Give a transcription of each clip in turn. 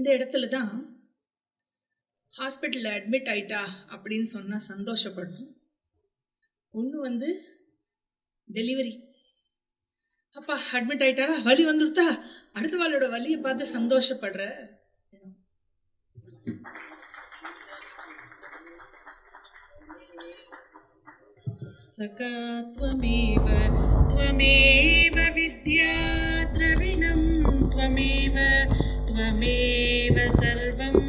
ரெண்டு இடத்துல தான் ஹாஸ்பிட்டலில் அட்மிட் ஆயிட்டா அப்படின்னு சொன்னால் சந்தோஷப்படணும். ஒன்று டெலிவரி. அப்பா அட்மிட் ஆயிட்டாடா, வலி வந்துடுத்தா, அடுத்த வாளோட வலியை பார்த்து சந்தோஷப்படுற. சகா த்வமேவ த்வமேவ வித்யா த்ரவிணம் த்வமேவ த்வமேவ சர்வம்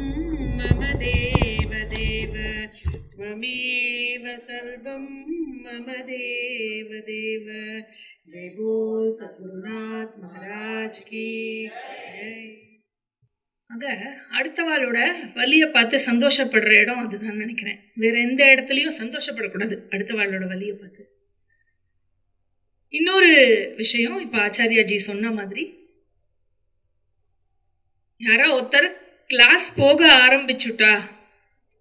மம தேவ தேவ த்வமேவ சர்வம் மம தேவ தேவ. ஜெய் போல் சத்குருநாத் மகாராஜ் கி ஜெய். ஆக அடுத்தவாளோட வலியை பார்த்து சந்தோஷப்படுற இடம் அதுதான் நினைக்கிறேன். வேற எந்த இடத்துலையும் சந்தோஷப்படக்கூடாது அடுத்தவாளோட வலியை பார்த்து. இன்னொரு விஷயம், இப்ப ஆச்சாரியாஜி சொன்ன மாதிரி, யாரா ஒருத்தர் கிளாஸ் போக ஆரம்பிச்சுட்டா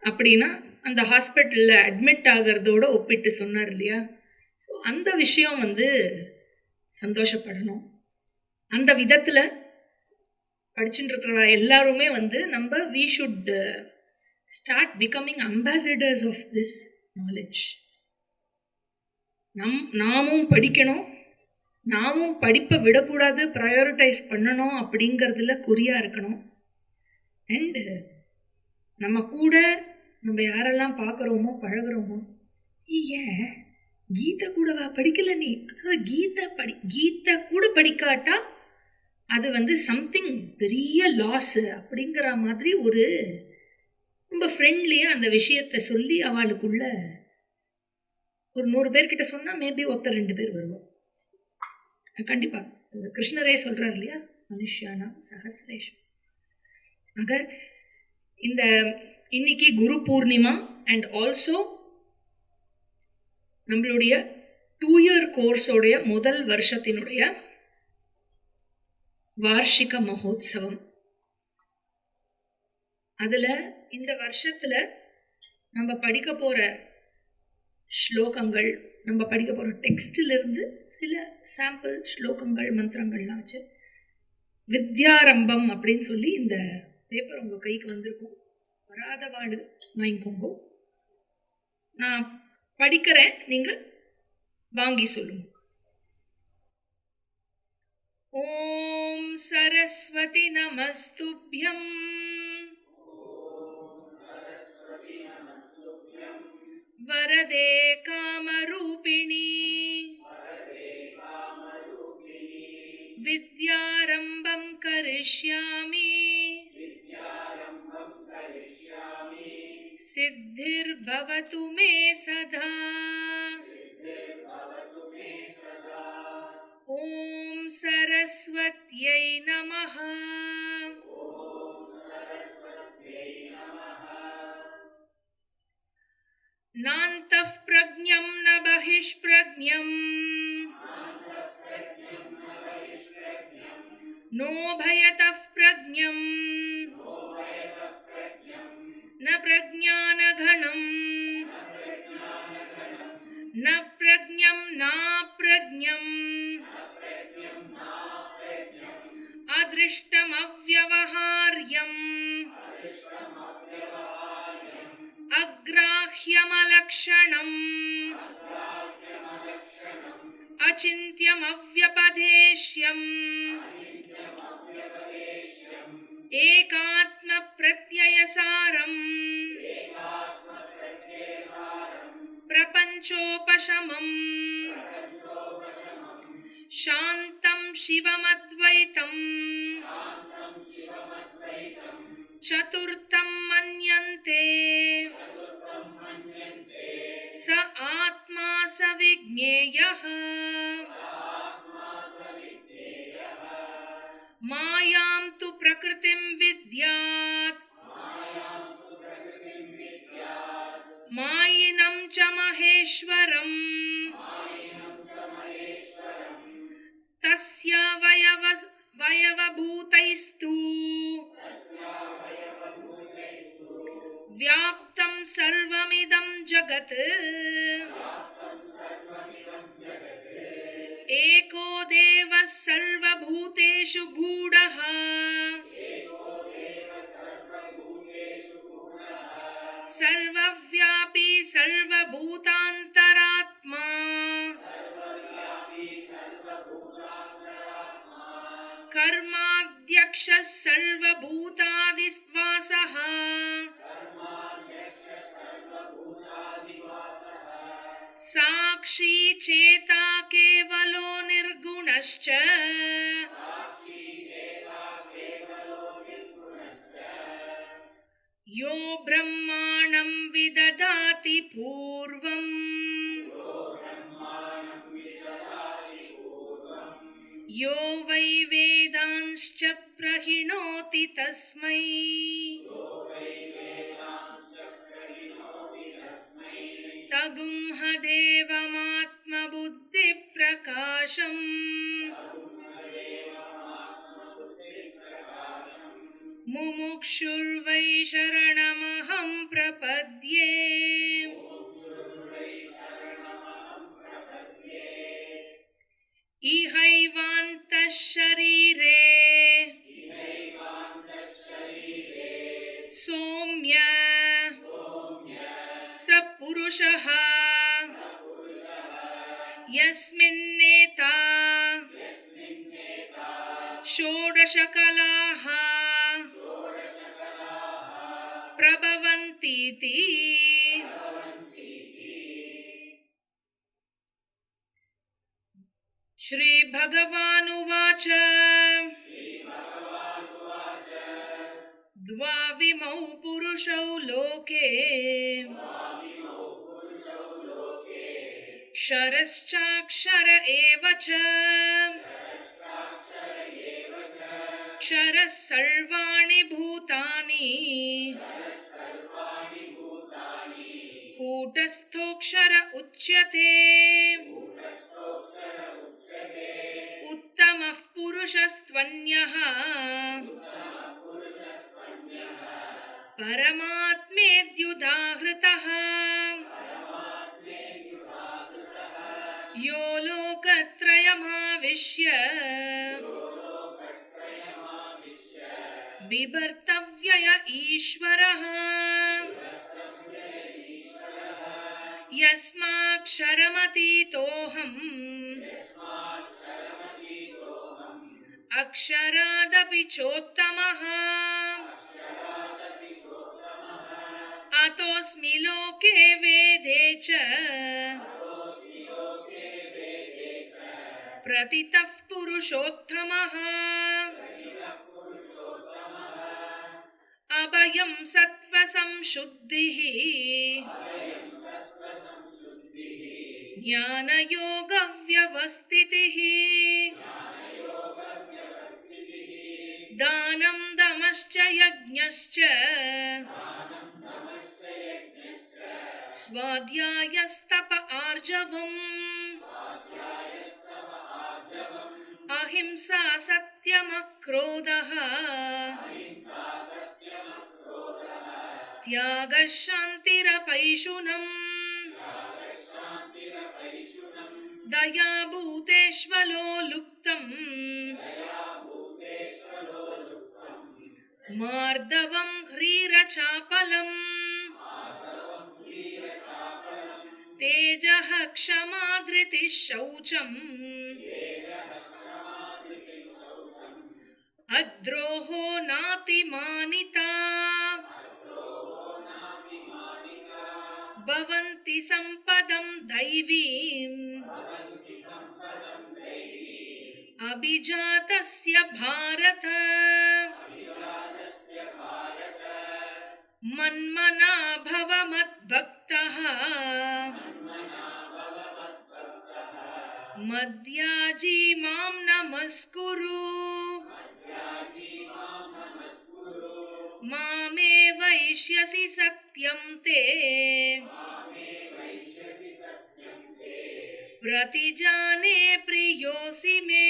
அப்படின்னா அந்த ஹாஸ்பிட்டல்ல அட்மிட் ஆகிறதோட ஒப்பிட்டு சொன்னார் இல்லையா. ஸோ அந்த விஷயம் சந்தோஷப்படணும். அந்த விதத்துல படிச்சுட்டு இருக்கிற எல்லாருமே நம்ம we should start becoming ambassadors of this knowledge. நாமும் படிக்கணும், நாமும் படிப்பை விடக்கூடாது, ப்ரையாரிட்டைஸ் பண்ணணும் அப்படிங்கிறதுல குறியா இருக்கணும். அண்டு நம்ம யாரெல்லாம் பார்க்குறோமோ பழகிறோமோ, ஏன் கீதை கூடவா படிக்கல நீ, அதாவது கீதை கூட படிக்காட்டா அது சம்திங் பெரிய லாஸ் அப்படிங்கிற மாதிரி ஒரு ரொம்ப ஃப்ரெண்ட்லியாக அந்த விஷயத்தை சொல்லி அவளுக்குள்ள ஒரு 100 பேர்கிட்ட சொன்னால் மேபி ஒருத்தர் 2 பேர் வருவோம். கண்டிப்பாக கிருஷ்ணரே சொல்கிறார் இல்லையா, மனுஷியானா சஹஸ்ரேஷம். ஆக இந்த இன்னைக்கு குரு பூர்ணிமா அண்ட் ஆல்சோ நம்மளுடைய 2 year கோர்ஸோடைய முதல் வருஷத்தினுடைய வார்ஷிக மகோத்சவம். அதுல இந்த வருஷத்துல நம்ம படிக்க போற ஸ்லோகங்கள், நம்ம படிக்க போற டெக்ஸ்ட்ல இருந்து சில சாம்பிள் ஸ்லோகங்கள் மந்திரங்கள்லாம் வச்சு வித்யாரம்பம் அப்படின்னு சொல்லி இந்த பேப்பர் உங்க கைக்கு வந்திருக்கும். வராத வாழ் வாங்கிக்கோங்க. நான் படிக்கிறேன், நீங்க வாங்கி சொல்லுங்க. ஓம் சரஸ்வதி நமஸ்துப்யம் வரதே காமரூபிணி வித்யாரம்பம் கரிஷ்யாமி சித்திர்பவது மே சதா. ஓம் சரஸ்வத்யை நமஹ. நாந்தః ப்ரஜ்ஞம் ந பஹிஷ்ப்ரஜ்ஞம் நோ பயதः ப்ரஜ்ஞம் ந பிரஜ்ஞானகணம் ந பிரஜ்ஞம் நாப்ரஜ்ஞம் அதிருஷ்டம் அவ்யவஹார்யம் அக்ராஹ்யம் அலக்ஷணம் அசிந்த்யம் அவ்யபதேஷ்யம் ஏகாத்ம பிரத்யயசாரம் பிரபஞ்சோபசமம் சாந்தம் சிவமத்வைதம் சதுர்த்தம் மன்யந்தே ச ஆத்மா ச விஜ்ஞேயः மாயாம் து பிரகிருதிம் வித்யாத் மாயினம் ச மகேஸ்வரம் தஸ்யா வயவபூதைஸ்து व्याप्तं सर्वमिदं जगत् एको देवः सर्वभूतेषु गूढः सर्वव्यापी सर्वभूतान्तरात्मा कर्माध्यक्षः सर्वभूतादिवासः साक्षी चेता केवलो निर्गुणश्च यो ब्रह्माणं विदधाति पूर्वम् यो वै वेदांश्च प्रहिणोति तस्मै तगुंहदेवमात्मबुद्धिप्रकाशम् मुमुक्षुर्वै शरणमहं प्रपद्ये इहैवान्तः शरीरे सौम्य स पुरुषः यस्मिन्नेता षोडशकलाः प्रभवन्तीति श्रीभगवानुवाच द्वाविमौ पुरुषौ लोके क्षरश्चाक्षर एव च क्षरः सर्वाणि भूतानि कूटस्थोऽक्षर उच्यते उत्तमः पुरुषस्त्वन्यः परमात्मेत्युदाहृतः यो लोकत्रयमाविश्य बिभर्तव्यय ईश्वरः यस्माक्षरमतीतोऽहम् अक्षरादपि चोत्तमः अतोऽस्मि लोके वेदे च प्रतितः पुरुषोत्तमः अभयं सत्त्वसंशुद्धिः ज्ञानयोगव्यवस्थितिः दानं दमश्च यज्ञश्च स्वाध्यायस्तप आर्जवम् अहिंसा सत्यमक्रोधः त्यागः शान्तिरपैशुनम् दया भूतेष्वलो लुप्तम् मार्दवं ह्रीरचापलम् तेजः क्षमा धृतिः शौचम् अद्रोहो नातिमानिता भवन्ति सम्पदं दैवीम् अभिजातस्य भारत मन्मना भव मद्भक्तः मद्याजी मां नमस्कुरु मामे वैष्यसि सत्यं ते प्रतिजाने प्रियोऽसि मे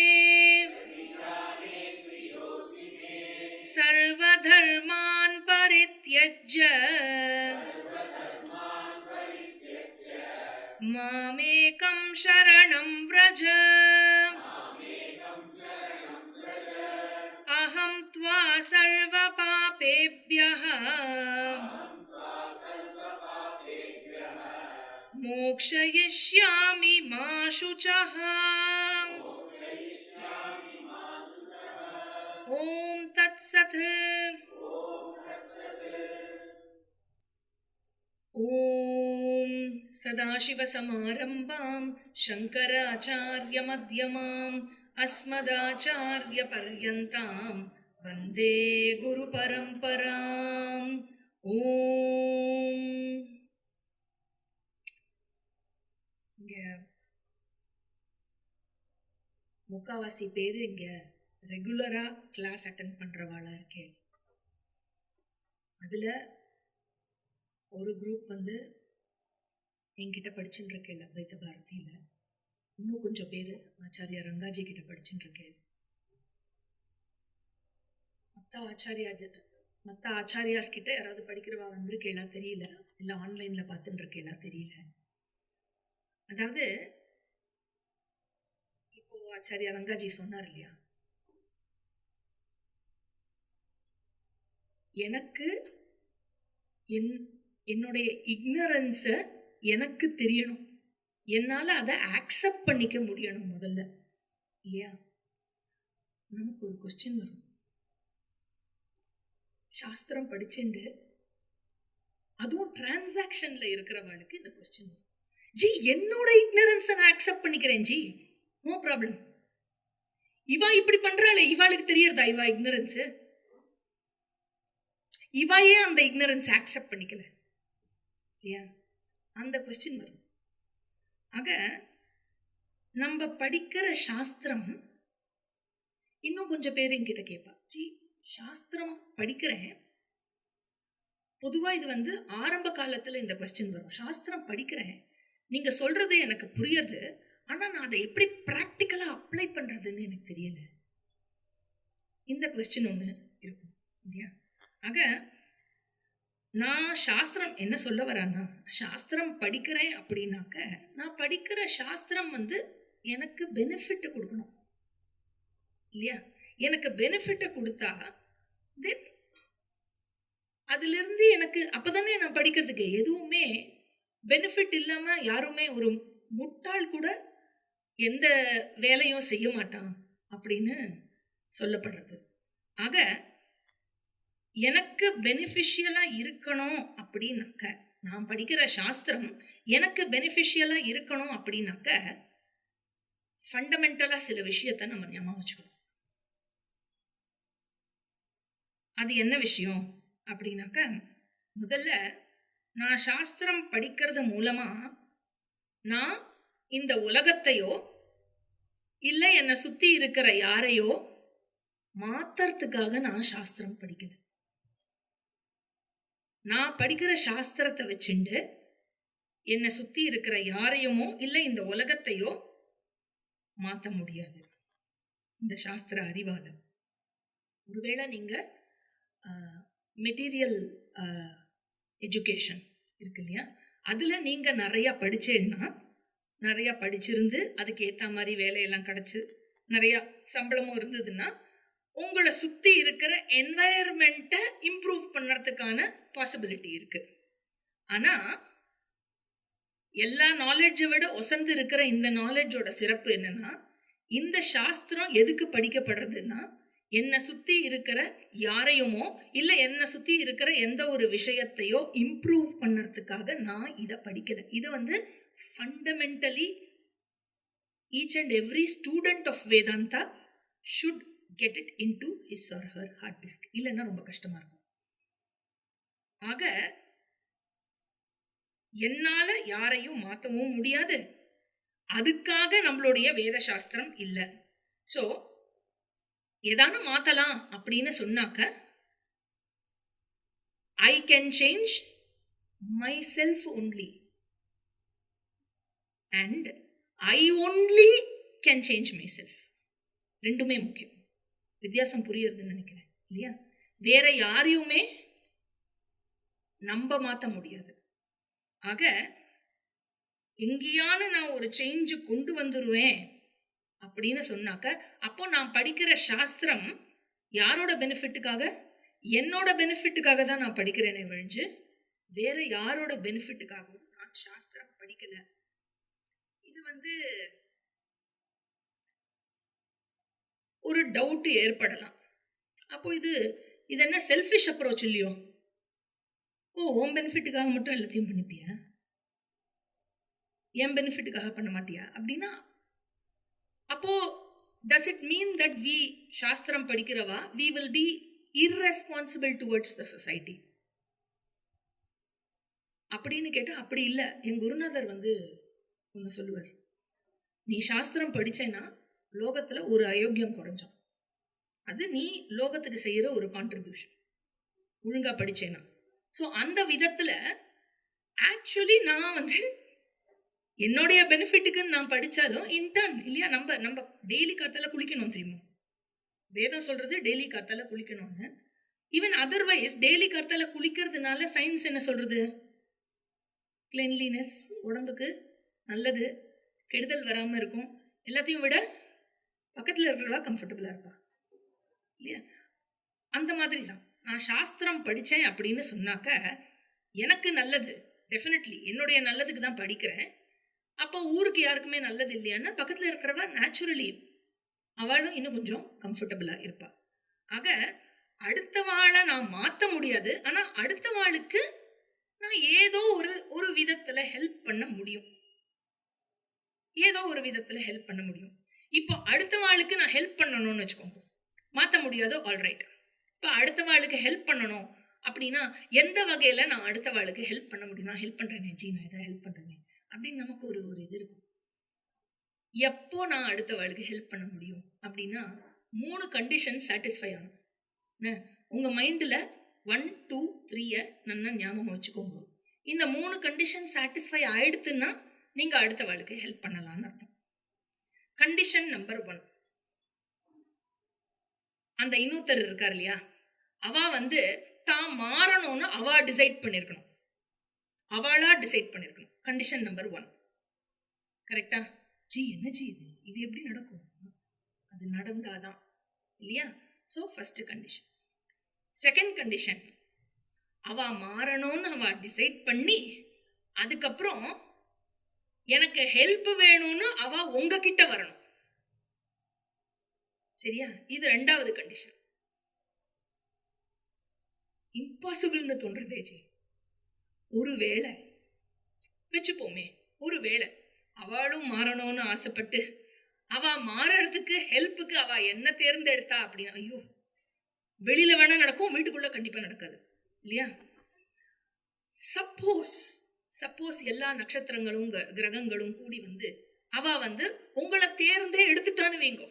सर्वधर्मान् परित्यज्य मामेकं शरणं व्रज अहं त्वा सर्वपापेभ्यः மோக்ஷயிஷ்யாமி மா சுசஹ. ஓம் தத் சத். ஓம் சதாசிவசமாரம்பாம் சங்கராச்சார்யமத்யமாம் அஸ்மதாச்சார்யபர்யந்தாம் வந்தே குரு பரம்பராம். ஓம். இங்க முக்காவாசி பேரு இங்க ரெகுலரா கிளாஸ் அட்டென்ட் பண்றவாளா இருக்கேன். அதுல ஒரு குரூப் வந்து என்கிட்ட படிச்சுட்டு இருக்கேன் அத்வைத பாரதியில. இன்னும் கொஞ்சம் பேரு ஆச்சாரியா ரங்காஜி கிட்ட படிச்சுட்டு இருக்கேன். மத்த ஆச்சாரியாஸ் கிட்ட யாராவது படிக்கிறவா வந்திருக்கேளா தெரியல, இல்ல ஆன்லைன்ல பார்த்துட்டு இருக்கேளா தெரியல. அதாவது இப்போ ஆச்சாரியா ரங்காஜி சொன்னார் இல்லையா, எனக்கு என்னுடைய இக்னரன்ஸ எனக்கு தெரியணும், என்னால அதை ஆக்செப்ட் பண்ணிக்க முடியணும் முதல்ல இல்லையா. நமக்கு ஒரு கொஸ்டின் வரும், சாஸ்திரம் படிச்சுண்டு அதுவும் டிரான்சாக்ஷன்ல இருக்கிறவளுக்கு இந்த கொஸ்டின் வரும். ஜி என்னோட இக்னரன்ஸை நான் அக்செப்ட் பண்ணிக்கிறேன் ஜி, நோ ப்ராப்ளம். இவா இப்படி பண்றாளே, இவாளுக்கு தெரியறதா இவா இக்னரன்ஸ்? இவா ஏன் அந்த இக்னரன்ஸ் அக்செப்ட் பண்ணிக்கல இல்லையா? அந்த கொஸ்டின் வரும். ஆக நம்ம படிக்கிற சாஸ்திரம், இன்னும் கொஞ்சம் பேர் என்கிட்ட கேட்பா, ஜி சாஸ்திரம் படிக்கிறேன், பொதுவா இது வந்து ஆரம்ப காலத்துல இந்த கொஸ்டின் வரும், சாஸ்திரம் படிக்கிறேன், நீங்க சொல்றது எனக்கு புரியுது, ஆனா நான் அதை எப்படி பிராக்டிக்கலா அப்ளை பண்றதுன்னு எனக்கு தெரியல. இந்த கொஸ்டின் ஒண்ணு இருக்கும் இல்லையா. ஆக நான் சாஸ்திரம் என்ன சொல்ல வரான்னா, சாஸ்திரம் படிக்கிறேன் அப்படின்னாக்க நான் படிக்கிற சாஸ்திரம் வந்து எனக்கு பெனிஃபிட் கொடுக்கணும் இல்லையா. எனக்கு பெனிஃபிட் கொடுத்தா தென் அதுல இருந்து எனக்கு அப்பதானே நான் படிக்கிறதுக்கு. எதுவுமே பெனிஃபிட் இல்லாம யாருமே, ஒரு முட்டாள் கூட எந்த வேலையும் செய்ய மாட்டான் அப்படின்னு சொல்லப்படுறது. ஆக எனக்கு பெனிஃபிஷியலா இருக்கணும் அப்படின்னாக்க, நான் படிக்கிற சாஸ்திரம் எனக்கு பெனிஃபிஷியலா இருக்கணும் அப்படின்னாக்க ஃபண்டமெண்டலா சில விஷயத்த நம்ம ஞாபகம் வச்சுக்கணும். அது என்ன விஷயம் அப்படின்னாக்க, முதல்ல நான் சாஸ்திரம் படிக்கிறது மூலமா நான் இந்த உலகத்தையோ இல்ல என்னை சுத்தி இருக்கிற யாரையோ மாத்துறதுக்காக நான் சாஸ்திரம் படிக்கல. நான் படிக்கிற சாஸ்திரத்தை வச்சுண்டு என்னை சுத்தி இருக்கிற யாரையுமோ இல்ல இந்த உலகத்தையோ மாத்த முடியாது இந்த சாஸ்திர அறிவால. ஒருவேளை நீங்க மெட்டீரியல் எஜுகேஷன் இருக்கு இல்லையா, அதுல நீங்க நிறைய படிச்சேன்னா, நிறைய படிச்சிருந்து அதுக்கு ஏத்த மாதிரி வேலையெல்லாம் கிடைச்சு நிறைய சம்பளமும் இருந்ததுன்னா உங்களை சுத்தி இருக்கிற என்வாயர்மெண்ட்டை இம்ப்ரூவ் பண்றதுக்கான பாசிபிலிட்டி இருக்கு. ஆனா எல்லா நாலேஜை விட ஒசந்து இருக்கிற இந்த நாலேஜோட சிறப்பு என்னன்னா, இந்த சாஸ்திரம் எதுக்கு படிக்கப்படுறதுன்னா, என்னை சுத்தி இருக்கிற யாரையுமோ இல்ல என்னை சுத்தி இருக்கிற எந்த ஒரு விஷயத்தையோ இம்ப்ரூவ் பண்றதுக்காக நான் இதை படிக்கல. இது வந்து fundamentally each and every student of Vedanta should get it into his or her hard disk. இல்லைன்னா ரொம்ப கஷ்டமா இருக்கும். ஆக என்னால யாரையும் மாத்தவும் முடியாது, அதுக்காக நம்மளுடைய வேத சாஸ்திரம் இல்லை. சோ ஏதானும் மாத்தலாம் அப்படின்னு சொன்னாக்க, I can change myself only and I only can change myself. ரெண்டுமே முக்கியம். வித்தியாசம் புரியுறதுன்னு நினைக்கிறேன் இல்லையா. வேற யாரையுமே நம்ப மாத்த முடியாது. ஆக எங்கேயான நான் ஒரு சேஞ்சு கொண்டு வந்துருவேன் அப்படின்னு சொன்னாக்க, அப்போ நான் படிக்கிற சாஸ்திரம் யாரோட பெனிஃபிட்டுக்காக? என்னோட பெனிஃபிட்டுக்காக தான் நான் படிக்கிறேனே ஒழிஞ்சு வேற யாரோட பெனிஃபிட்டுக்காகவும் நான் சாஸ்திரம் படிக்கல வந்து ஒரு டவுட் ஏற்படலாம். அப்போ இது என்ன செல்ஃபிஷ் அப்ரோச் இல்லையோ? உன் பெனிஃபிட்டுக்காக மட்டும் எல்லாத்தையும் பண்ணிப்பியா, என் பெனிஃபிட்டுக்காக பண்ண மாட்டியா அப்படின்னா, அப்போ does it mean that we சாஸ்திரம் படிக்கிறவா we will be irresponsible towards the society அப்படின்னு கேட்டா அப்படி இல்லை. என் குருநாதர் வந்து ஒன்று சொல்லுவார், நீ சாஸ்திரம் படிச்சேன்னா லோகத்துல ஒரு அயோக்கியம் குறைஞ்சோம், அது நீ லோகத்துக்கு செய்யற ஒரு கான்ட்ரிபியூஷன் ஒழுங்கா படிச்சேன்னா. ஸோ அந்த விதத்துல ஆக்சுவலி நான் வந்து என்னுடைய பெனிஃபிட்டுக்கு நான் படிச்சாலும் இன்டர்ன் இல்லையா, நம்ம டெய்லி காத்தால குளிக்கணும் தெரியுமா, வேதம் சொல்றது டெய்லி காத்தால குளிக்கணும்னு. ஈவன் அதர்வைஸ் டெய்லி காத்தால குளிக்கிறதுனால சயின்ஸ் என்ன சொல்றது, கிளீன்லினஸ் உடம்புக்கு நல்லது, கெடுதல் வராம இருக்கும், எல்லாத்தையும் விட பக்கத்துல இருக்கிறவா கம்ஃபர்டபுளா இருப்பா இல்லையா. அந்த மாதிரி தான் நான் சாஸ்திரம் படிச்சேன் அப்படின்னு சொன்னாக்க எனக்கு நல்லது, டெஃபினெட்லி என்னுடைய நல்லதுக்கு தான் படிக்கிறேன். அப்போ ஊருக்கு யாருக்குமே நல்லது இல்லையான்னா பக்கத்துல இருக்கிறவா நேச்சுரலி அவளும் இன்னும் கொஞ்சம் கம்ஃபர்டபுளா இருப்பா. ஆக அடுத்த வாழை நான் மாத்த முடியாது, ஆனா அடுத்த வாளுக்கு நான் ஏதோ ஒரு விதத்துல ஹெல்ப் பண்ண முடியும், ஏதோ ஒரு விதத்துல ஹெல்ப் பண்ண முடியும். இப்போ அடுத்த வாளுக்கு நான் ஹெல்ப் பண்ணணும்னு வச்சுக்கோங்க, மாத்த முடியாதோ, ஆல்ரைட். இப்போ அடுத்த வாளுக்கு ஹெல்ப் பண்ணணும் அப்படின்னா எந்த வகையில நான் அடுத்த வாளுக்கு ஹெல்ப் பண்ண முடியும், நான் ஹெல்ப் பண்றேனே ஜி, நான் எதாவது ஹெல்ப் பண்றேனே அப்படின்னு நமக்கு ஒரு இது இருக்கும். எப்போ நான் அடுத்த வாளுக்கு ஹெல்ப் பண்ண முடியும் அப்படின்னா 3 கண்டிஷன் சாட்டிஸ்ஃபை ஆகும். உங்க மைண்ட்ல 1, 2, 3 நல்லா ஞாபகம் வச்சுக்கோங்க. இந்த 3 கண்டிஷன் சாட்டிஸ்ஃபை ஆயிடுத்துன்னா நீங்க அடுத்த வாளுக்கு ஹெல்ப் பண்ணலாம்னு அர்த்தம். கண்டிஷன் நம்பர் 1, அந்த இன்னொருத்தர் இருக்கார் இல்லையா, அவ வந்து தான் மாறணும்னு அவா டிசைட் பண்ணிருக்கணும், அவளா டிசைட் பண்ணிருக்கணும். கண்டிஷன் நம்பர் 1 கரெக்டா? ஜி என்ன ஜி இது எப்படி நடக்கும், அது நடந்தாதான் இல்லையா. So first condition. Second condition, அவ மாறணும்னு அவ டிசைட் பண்ணி அதுக்கப்புறம் எனக்கு ஹெல்ப் வேணும்னு அவ உங்ககிட்ட வரணும், சரியா? இது 2வது கண்டிஷன். இம்பாசிபிள்னு தோன்றதே ஜி. ஒருவேளை வச்சுப்போமே, ஒருவேளை அவளும் மாறணும்னு ஆசைப்பட்டு அவ மாறறதுக்கு ஹெல்ப்புக்கு அவ என்ன தேர்ந்தெடுத்தா அப்படின்னா, ஐயோ வெளியில வேணா நடக்கும், வீட்டுக்குள்ள கண்டிப்பா நடக்காது இல்லையா. சப்போஸ் எல்லா நட்சத்திரங்களும் கிரகங்களும் கூடி வந்து அவ வந்து உங்களை தேர்ந்தே எடுத்துட்டான்னு வைங்க,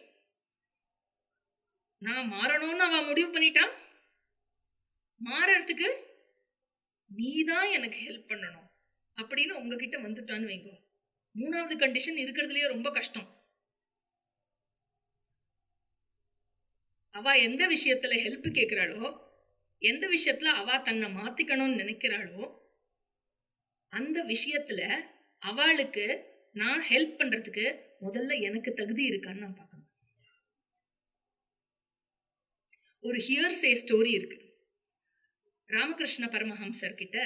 நான் மாறணும்னு அவ முடிவு பண்ணிட்டான், மாறறதுக்கு நீதான் எனக்கு ஹெல்ப் பண்ணணும் அப்படின்னு உங்ககிட்ட வந்துட்டான்னு வைங்க. 3வது கண்டிஷன் இருக்கிறதுலயே ரொம்ப கஷ்டம். அவ எந்த விஷயத்துல ஹெல்ப் கேட்கிறாளோ, எந்த விஷயத்துல அவ தன்னை மாத்திக்கணும்னு நினைக்கிறாளோ, அந்த விஷயத்துல அவளுக்கு நான் ஹெல்ப் பண்றதுக்கு முதல்ல எனக்கு தகுதி இருக்கான்னு நான் பார்க்கணும். ஒரு ஹியர்சே ஸ்டோரி இருக்கு. ராமகிருஷ்ண பரமஹம்சர் கிட்ட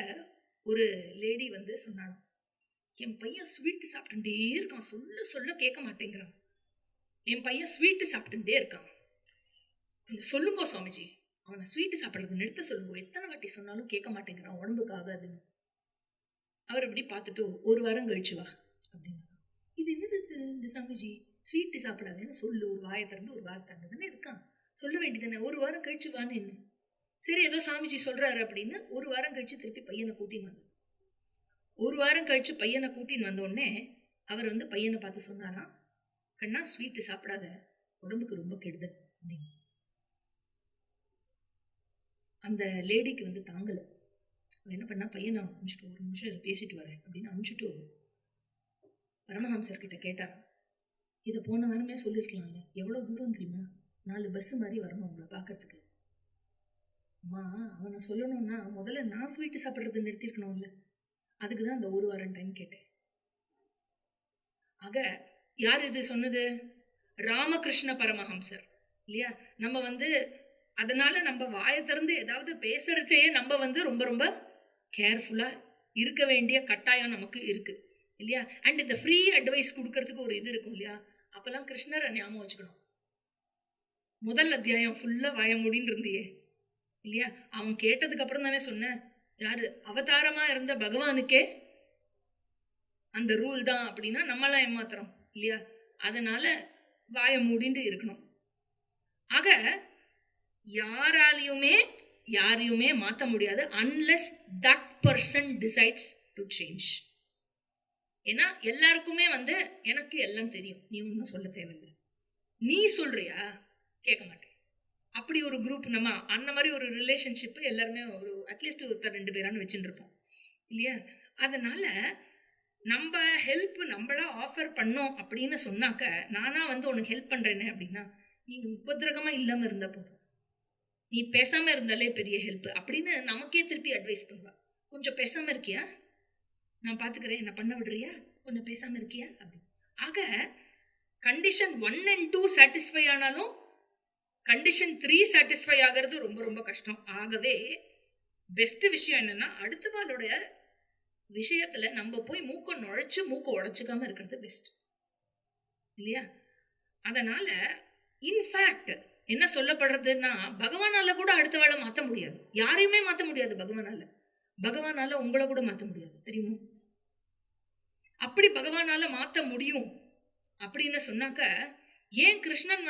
ஒரு லேடி வந்து சொன்னாங்க, என் பையன் ஸ்வீட்டு சாப்பிட்டுட்டே இருக்கான், சொல்ல கேட்க மாட்டேங்கிறான், என் பையன் ஸ்வீட்டு சாப்பிட்டுட்டே இருக்கான், கொஞ்சம் சொல்லுங்க சுவாமிஜி, அவனை ஸ்வீட்டு சாப்பிட்றது நிறுத்த சொல்லுங்க, எத்தனை வாட்டி சொன்னாலும் கேட்க மாட்டேங்கிறான், உடம்புக்கு ஆகாதுன்னு. அவர் இப்படி பார்த்துட்டு 1 வாரம் கழிச்சு வா அப்படின்னு. இது என்னது இந்த சாமிஜி, ஸ்வீட்டு சாப்பிடாதேன்னு சொல்லு, ஒரு வாயை திறந்து ஒரு வாரம் திறந்துன்னு இருக்கான், சொல்ல வேண்டியதானே, 1 வாரம் கழிச்சு வான்னு. என்ன சரி ஏதோ சாமிஜி சொல்றாரு அப்படின்னு 1 வாரம் கழிச்சு திருப்பி பையனை கூட்டின்னு வந்தார். 1 வாரம் கழிச்சு பையனை கூட்டின்னு வந்த உடனே அவர் வந்து பையனை பார்த்து சொன்னாராம், கண்ணா ஸ்வீட்டு சாப்பிடாத, உடம்புக்கு ரொம்ப கெடுதல் அப்படின்னு. அந்த லேடிக்கு வந்து தாங்கல, என்ன பண்ணா, பையனை அனுப்பிச்சுட்டு 1 நிமிஷம் பேசிட்டு வரேன் அப்படின்னு அனுப்பிச்சுட்டு பரமஹம்சர் கிட்ட கேட்டாராம், இதை போன வாரமே சொல்லிருக்கலாம்ல, எவ்வளவு தூரம் தெரியுமா, 4 பஸ் மாதிரி வரணும் உங்களை பார்க்கறதுக்கு. அம்மா அவனை சொல்லணும்னா முதல்ல நான் ஸ்வீட்டு சாப்பிட்றது நிறுத்திருக்கணும்ல, அதுக்குதான் அந்த 1 வாரம் டைம் கேட்டேன். ஆக யார் இது சொன்னது? ராமகிருஷ்ண பரமஹம்சர் இல்லையா. நம்ம வந்து அதனால நம்ம வாயை திறந்து ஏதாவது பேசுறச்சே நம்ம வந்து ரொம்ப ரொம்ப கேர்ஃபுல்லா இருக்க வேண்டிய கட்டாயம் நமக்கு இருக்கு. இல்லையா? அண்ட் இந்த ஃப்ரீ அட்வைஸ் கொடுக்கறதுக்கு ஒரு இது இருக்கும் இல்லையா? அப்பெல்லாம் கிருஷ்ணரை ஞாபகம் வச்சுக்கணும். முதல் அத்தியாயம் ஃபுல்லா வாய மூடின்னு இருந்தியே இல்லையா? அவன் கேட்டதுக்கு அப்புறம் தானே சொன்ன, யாரு அவதாரமா இருந்த பகவானுக்கே அந்த ரூல் தான் அப்படின்னா நம்மளாம் ஏமாத்துறோம் இல்லையா? அதனால வாய மூடிட்டு இருக்கணும். ஆக யாரையுமே மாத்த முடியாது unless that person decides to change. ஏன்னா எல்லாருக்குமே எனக்கு எல்லாம் தெரியும், நீ ஒன்னும் சொல்ல தேவையில்லை, நீ சொல்றியா கேட்க மாட்டேன். அப்படி ஒரு குரூப், நம்ம அந்த மாதிரி ஒரு ரிலேஷன்ஷிப் எல்லாருமே ஒரு அட்லீஸ்ட் ஒருத்தர் 2 பேரான்னு வச்சுட்டு இருப்போம் இல்லையா? அதனால நம்ம ஹெல்ப் நம்மளா ஆஃபர் பண்ணோம் அப்படின்னு சொன்னாக்க, நானா உனக்கு ஹெல்ப் பண்றேன்னு அப்படின்னா, நீ உபதிரகமா இல்லாம இருந்தா போதும், நீ பேசாம இருந்தாலே பெரிய ஹெல்ப் அப்படின்னு நமக்கே திருப்பி அட்வைஸ் பண்ணுவா. கொஞ்சம் பேசாம இருக்கியா, நான் பாத்துக்கிறேன், என்ன பண்ண விடுறியா, கொஞ்சம் பேசாம இருக்கியா அப்படி. ஆக கண்டிஷன் 1 and 2 சாட்டிஸ்ஃபை ஆனாலும் கண்டிஷன் 3 சாட்டிஸ்ஃபை ஆகிறது ரொம்ப ரொம்ப கஷ்டம். ஆகவே பெஸ்ட் விஷயம் என்னன்னா, அடுத்தவாளுடைய விஷயத்துல நம்ம போய் மூக்க நுழைச்சு மூக்க உடைச்சுக்காம இருக்கிறது பெஸ்ட் இல்லையா? அதனால இன்ஃபேக்ட் என்ன சொல்லப்படுறதுன்னா, பகவானால கூட அடுத்த வேளை மாத்த முடியாது, யாரையுமே மாத்த முடியாது பகவானால உங்களை கூட மாத்த முடியாது, தெரியுமா? அப்படி பகவானால மாத்த முடியும் அப்படின்னு சொன்னாக்க, ஏன் கிருஷ்ணன்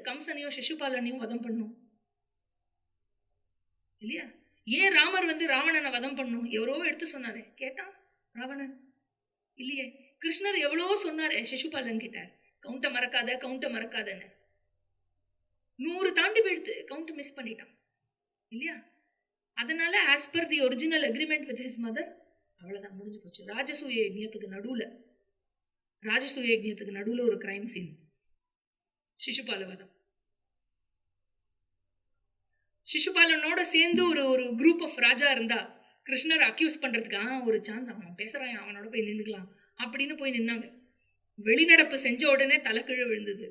கம்சனையும் சிசுபாலனையும் வதம் பண்ணும் இல்லையா? ஏன் ராமர் ராவணனை வதம் பண்ணும்? எவரோ எடுத்து சொன்னாரே, கேட்டான் ராவணன் இல்லையே? கிருஷ்ணர் எவ்வளவோ சொன்னாரே சிசுபாலன் கிட்ட, கவுண்ட மறக்காதன்னு. 100 தாண்டி போயிடுத்து, கவுண்ட் மிஸ் பண்ணிட்டான் இல்லையா? அதனால as per the original agreement with his mother, அவ்வளவுதான், முடிஞ்சு போச்சு. ராஜசூய யஜ்ஞத்துக்கு நடுவுல ஒரு கிரைம் சீன், சிசுபால வதம். சிசுபாலனோட சேர்ந்து ஒரு குரூப் ஆஃப் ராஜா இருந்தா கிருஷ்ணர் அக்யூஸ் பண்றதுக்கு ஒரு சான்ஸ், அவன் பேசுறான், அவனோட போய் நின்றுக்கலாம் அப்படின்னு போய் நின்னாங்க. வெளிநடப்பு செஞ்ச உடனே தலைக்கீழ விழுந்தது.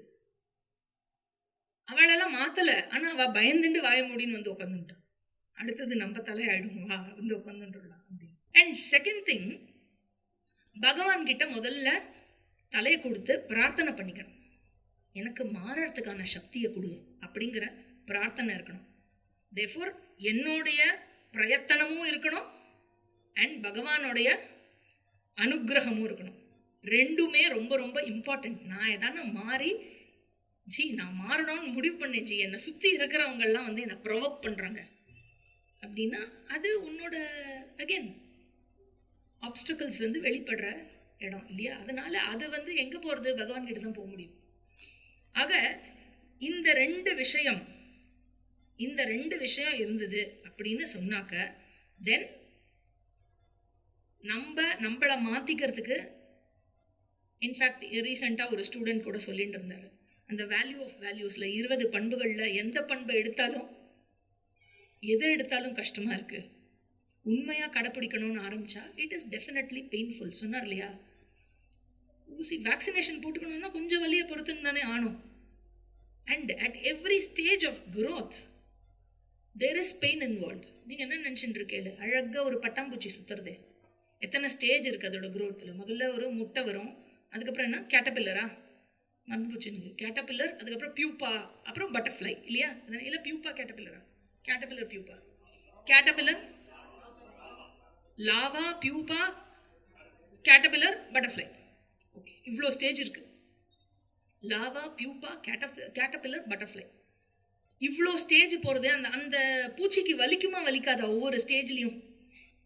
அவளெல்லாம் மாத்தல, ஆனா அவ பயந்துட்டு வாய மூடின்னு உட்காந்துட்டான். அடுத்தது நம்ம தலை ஆயிடும், வா உட்காந்துடலாம் அப்படின்னு. அண்ட் செகண்ட் திங், பகவான் கிட்ட முதல்ல தலையை கொடுத்து பிரார்த்தனை பண்ணிக்கணும், எனக்கு மாறறதுக்கான சக்தியை கொடு அப்படிங்கிற பிரார்த்தனை இருக்கணும். Therefore என்னுடைய பிரயத்தனமும் இருக்கணும் அண்ட் பகவானுடைய அனுகிரகமும் இருக்கணும். ரெண்டுமே ரொம்ப ரொம்ப இம்பார்ட்டன்ட். நான் எதான மாறி நான் மாறணும்னு முடிவு பண்ணேன் என்னை சுத்தி இருக்கிறவங்க எல்லாம் என்னை ப்ரொவோக் பண்றாங்க அப்படின்னா, அது உன்னோட அகைன் ஆப்ஸ்டக்கிள்ஸ் வெளிப்படுற இடம் இல்லையா? அதனால அது எங்க போறது, பகவான் கிட்ட தான் போக முடியும். ஆக இந்த ரெண்டு விஷயம் இருந்தது அப்படின்னு சொன்னாக்க, தென் நம்மள மாத்திக்கிறதுக்கு, இன்ஃபேக்ட் ரீசெண்டா ஒரு ஸ்டூடெண்ட் கூட சொல்லிட்டு இருந்தாரு, அந்த வேல்யூ ஆஃப் வேல்யூஸ்ல 20 பண்புகள்ல எந்த பண்பை எடுத்தாலும் எதை எடுத்தாலும் கஷ்டமா இருக்கு, உண்மையா கடைப்பிடிக்கணும்னு ஆரம்பிச்சா இட் இஸ் டெஃபினெட்லி பெயின்ஃபுல். சொன்னார் இல்லையா? ஊசி வேக்சினேஷன் போட்டுக்கணும்னா கொஞ்சம் வலியை பொறுத்துன்னு தானே ஆனும். And at every stage of growth there is pain involved. நீங்க என்ன நினைச்சுட்டு இருக்கீங்க? அழகா ஒரு பட்டாம்பூச்சி சுத்துறதே, எத்தனை ஸ்டேஜ் இருக்கு அதோட growthல. முதல்ல ஒரு முட்டை வரும், அதுக்கப்புறம் என்ன கேட்டபில்லரா, மறந்துபோச்சு எனக்கு, கேட்டபில்லர், அதுக்கப்புறம் பியூப்பா, அப்புறம் பட்டர்ஃப்ளை இல்லையா? இல்ல pupa கேட்டபில்லரா, caterpillar pupa, caterpillar lava, pupa, caterpillar, butterfly. Okay, இவ்வளோ ஸ்டேஜ் இருக்கு. லாவா, பியூப்பா, கேட்டபில்லர், பட்டர்ஃப்ளை, இவ்வளோ ஸ்டேஜ் போகிறது. அந்த பூச்சிக்கு வலிக்குமா வலிக்காதா? ஒவ்வொரு ஸ்டேஜ்லையும்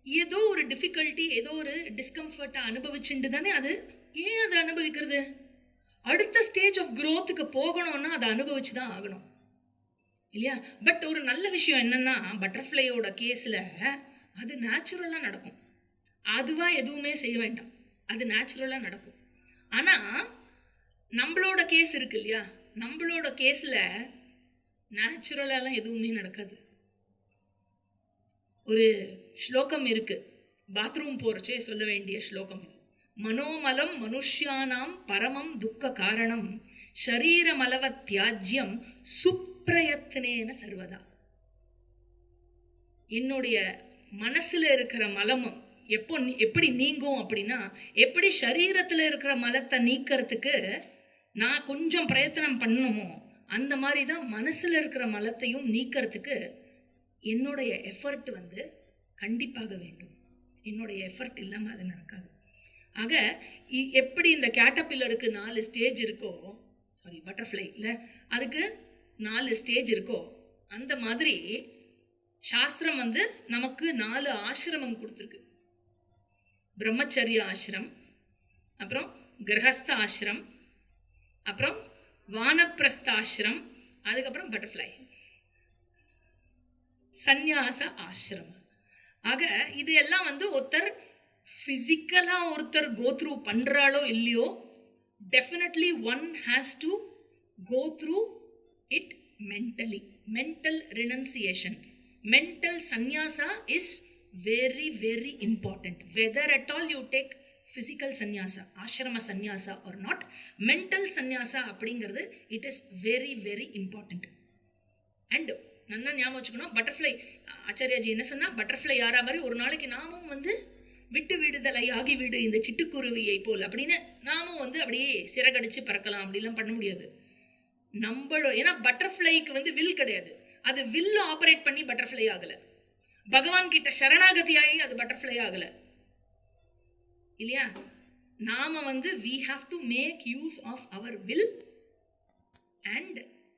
ஏதோ ஒரு டிஃபிகல்ட்டி, ஏதோ ஒரு டிஸ்கம்ஃபர்ட்டை அனுபவிச்சுட்டு தானே அது. ஏன் அதை அனுபவிக்கிறது? அடுத்த ஸ்டேஜ் ஆஃப் growthக்கு போகணும்னா அதை அனுபவிச்சு தான் ஆகணும் இல்லையா? பட் ஒரு நல்ல விஷயம் என்னன்னா, பட்டர்ஃப்ளையோட கேஸில் அது நேச்சுரலாக நடக்கும், அதுவா எதுவுமே செய்ய வேண்டாம், அது நேச்சுரலாக நடக்கும். ஆனால் நம்மளோட கேஸ் இருக்கு இல்லையா, நம்மளோட கேஸில் நேச்சுரலாலாம் எதுவுமே நடக்காது. ஒரு ஸ்லோகம் இருக்கு, பாத்ரூம் போறச்சே சொல்ல வேண்டிய ஸ்லோகம் இது. மனோமலம் மனுஷ்யானாம் பரமம் துக்க காரணம் ஷரீரமலவ தியாஜ்யம் சுப்ரயத்னேன சர்வதா. என்னுடைய மனசுல இருக்கிற மலமும் எப்படி நீங்கும் அப்படின்னா, எப்படி சரீரத்தில் இருக்கிற மலத்தை நீக்கிறதுக்கு நான் கொஞ்சம் பிரயத்தனம் பண்ணணுமோ அந்த மாதிரி தான் மனசில் இருக்கிற மலத்தையும் நீக்கிறதுக்கு என்னுடைய எஃபர்ட் வந்து கண்டிப்பாக வேண்டும். என்னுடைய எஃபர்ட் இல்லாமல் அது நடக்காது. ஆக எப்படி இந்த கேட்டர்பில்லருக்கு 4 ஸ்டேஜ் இருக்கோ, சாரி பட்டர்ஃப்ளை இல்லை, அதுக்கு 4 ஸ்டேஜ் இருக்கோ, அந்த மாதிரி சாஸ்திரம் வந்து நமக்கு 4 ஆசிரமம் கொடுத்துருக்கு. பிரம்மச்சரிய ஆசிரம், அப்புறம் கிரகஸ்த ஆசிரம், அப்புறம் வானப்பிரஸ்த ஆசிரம், அதுக்கப்புறம் பட்டர்ஃப்ளை சந்நியாச ஆசிரம். ஆக இது எல்லாம் வந்து ஒருத்தர் ஃபிசிக்கலாக ஒருத்தர் கோ த்ரூ பண்ணுறாளோ இல்லையோ, definitely one has to go through it mentally. Mental renunciation, mental sannyasa is very very important. Whether at all you take physical sannyasa, ashrama sannyasa or not, mental sannyasa அப்படிங்கிறது it is very very important. And நல்லா ஞாபகம் வச்சுக்கணும், butterfly ஆச்சாரியாஜி என்ன சொன்னா, butterfly யாரா மாதிரி ஒரு நாளைக்கு நாமும் வந்து விட்டு விடுதலை ஆகி விடு இந்த சிட்டுக்குருவியை போல் அப்படின்னு நாமும் வந்து அப்படியே சிறகடிச்சு பறக்கலாம் அப்படிலாம் பண்ண முடியாது. நம்மளோட, ஏன்னா பட்டர்ஃப்ளைக்கு வந்து வில் கிடையாது, அது வில்லு ஆபரேட் பண்ணி பட்டர்ஃப்ளை ஆகல, பகவான் கிட்ட சரணாகதி ஆகி அது பட்டர்ஃப்ளை ஆகல இல்லையா. நாம வந்து we have to make use of our will and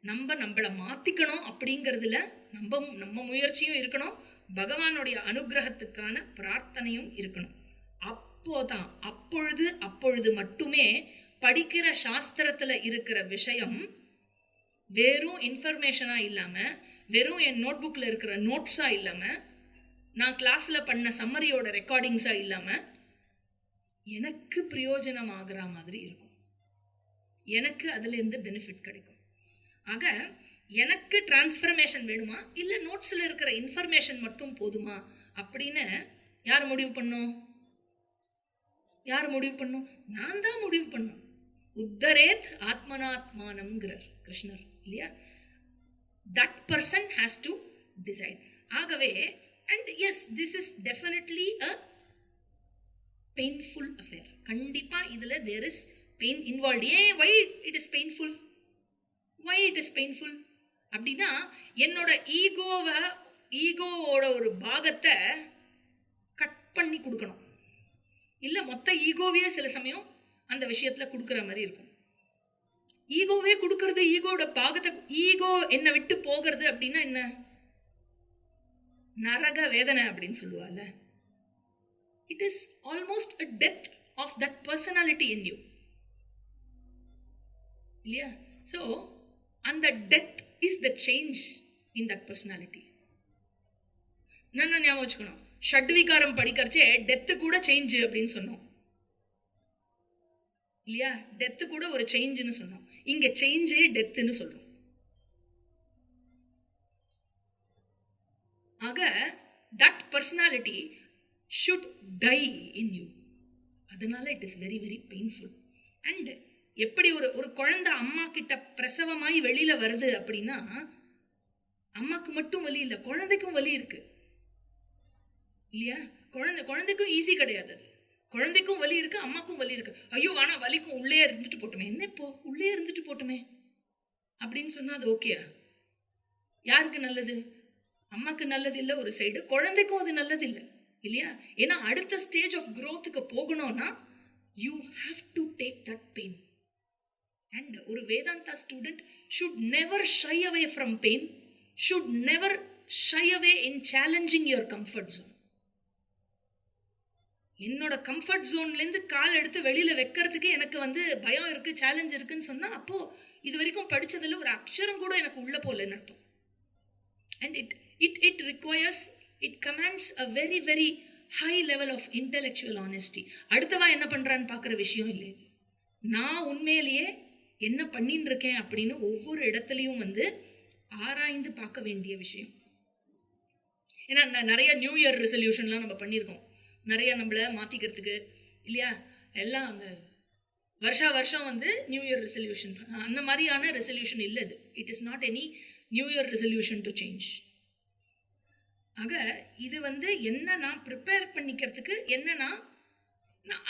நம்மளை மாத்திக்கணும். அப்படிங்கிறதுல நம்ம முயற்சியும் இருக்கணும், பகவானுடைய அனுகிரகத்துக்கான பிரார்த்தனையும் இருக்கணும். அப்பொழுது மட்டுமே படிக்கிற சாஸ்திரத்துல இருக்கிற விஷயம் வெறும் இன்ஃபர்மேஷனா இல்லாம, வெறும் என் நோட் புக்ல இருக்கிற நோட்ஸா இல்லாம, நான் கிளாஸ்ல பண்ண சம்மரியோட ரெக்கார்டிங்ஸா இல்லாம எனக்கு பிரயோஜனம் ஆகிற மாதிரி இருக்கும், எனக்கு அதுல இருந்து பெனிஃபிட் கிடைக்கும். ஆக எனக்கு டிரான்ஸ்ஃபர்மேஷன் வேணுமா இல்ல நோட்ஸ்ல இருக்கிற இன்ஃபர்மேஷன் மட்டும் போதுமா அப்படின்னு யார் முடிவு பண்ணும்? நான் தான் முடிவு பண்ணும். உத்தரேத் ஆத்மனாத்மானம்ங்கிறார் கிருஷ்ணர் இல்லையா. that person has to decide. ஆகவே, and yes, this is definitely a painful affair. கண்டிப்பா இதுல there is pain involved. why it is painful? அப்படின்னா என்னோட ஈகோவோட ஒரு பாகத்தை கட் பண்ணி கொடுக்கணும், இல்ல மொத்த ஈகோவையே சில சமயம் அந்த விஷயத்துல கொடுக்குற மாதிரி இருக்கும். ஈகோவே கொடுக்கறது, ஈகோட பாகத்தை, ஈகோ என்ன விட்டு போகிறது அப்படின்னா என்ன, நரக வேதனை அப்படின்னு சொல்லுவாங்க. It is almost a death of that personality in you இல்லையா. ஸோ அந்த death is the change in that personality. நான் ஞாபகம் வச்சுக்கணும், ஷட்விகாரம் படிக்கிறச்சே டெத்து கூட சேஞ்ச் அப்படின்னு சொன்னோம் இல்லையா. டெத்து கூட ஒரு சேஞ்சுன்னு சொன்னோம், இங்க சேஞ்சே டெத்துன்னு சொல்றோம். ஆக that personality should die in you. அதனால it is very very painful. and எப்படி ஒரு குழந்தை அம்மா கிட்ட பிரசவமாய் வெளியில வருது அப்படின்னா, அம்மாக்கு மட்டும் வலி இல்லை, குழந்தைக்கும் வலி இருக்கு இல்லையா. குழந்தைக்கும் ஈஸி கிடையாது, குழந்தைக்கும் வலி இருக்கு, அம்மாக்கும் வலி இருக்கு. ஐயோ ஆனா வலிக்கும், உள்ளே இருந்துட்டு போட்டுமே, என்ன இப்போ உள்ளே இருந்துட்டு போட்டுமே அப்படின்னு சொன்னா அது ஓகேயா? யாருக்கு நல்லது? அம்மாக்கு நல்லது இல்லை ஒரு சைடு, குழந்தைக்கும் அது நல்லது இல்லை இல்லையா. ஏன்னா அடுத்த ஸ்டேஜ் ஆஃப் growthக்கு போகணும்னா you have to take that pain. and ஒரு Vedanta student should never shy away from pain, should never shy away in challenging your comfort zone. என்னோட கம்ஃபர்ட் ஜோன்லேருந்து கால் எடுத்து வெளியில வைக்கிறதுக்கு எனக்கு வந்து பயம் இருக்கு, சேலஞ்ச் இருக்குன்னு சொன்னா, அப்போ இது வரைக்கும் படிச்சதுல ஒரு அக்ஷரம் கூட எனக்கு உள்ள போலன்னு அர்த்தம். and it requires, it commands a very very high level of intellectual honesty. அடுத்தவா என்ன பண்றான்னு பார்க்குற விஷயம் இல்லை, நான் உண்மையிலேயே என்ன பண்ணிட்டு இருக்கேன் அப்படின்னு ஒவ்வொரு இடத்துலையும் வந்து ஆராய்ந்து பார்க்க வேண்டிய விஷயம். ஏன்னா நிறைய நியூ இயர் ரெசல்யூஷன்லாம் நம்ம பண்ணியிருக்கோம், நிறைய நம்மளை மாற்றிக்கிறதுக்கு இல்லையா. எல்லாம் அந்த வருஷம் வந்து நியூ இயர் ரெசல்யூஷன், அந்த மாதிரியான ரெசல்யூஷன் இல்லை இது. It is not any new year resolution to change. ஆக இது வந்து என்ன நான் ப்ரிப்பேர் பண்ணிக்கிறதுக்கு என்னன்னா, நான்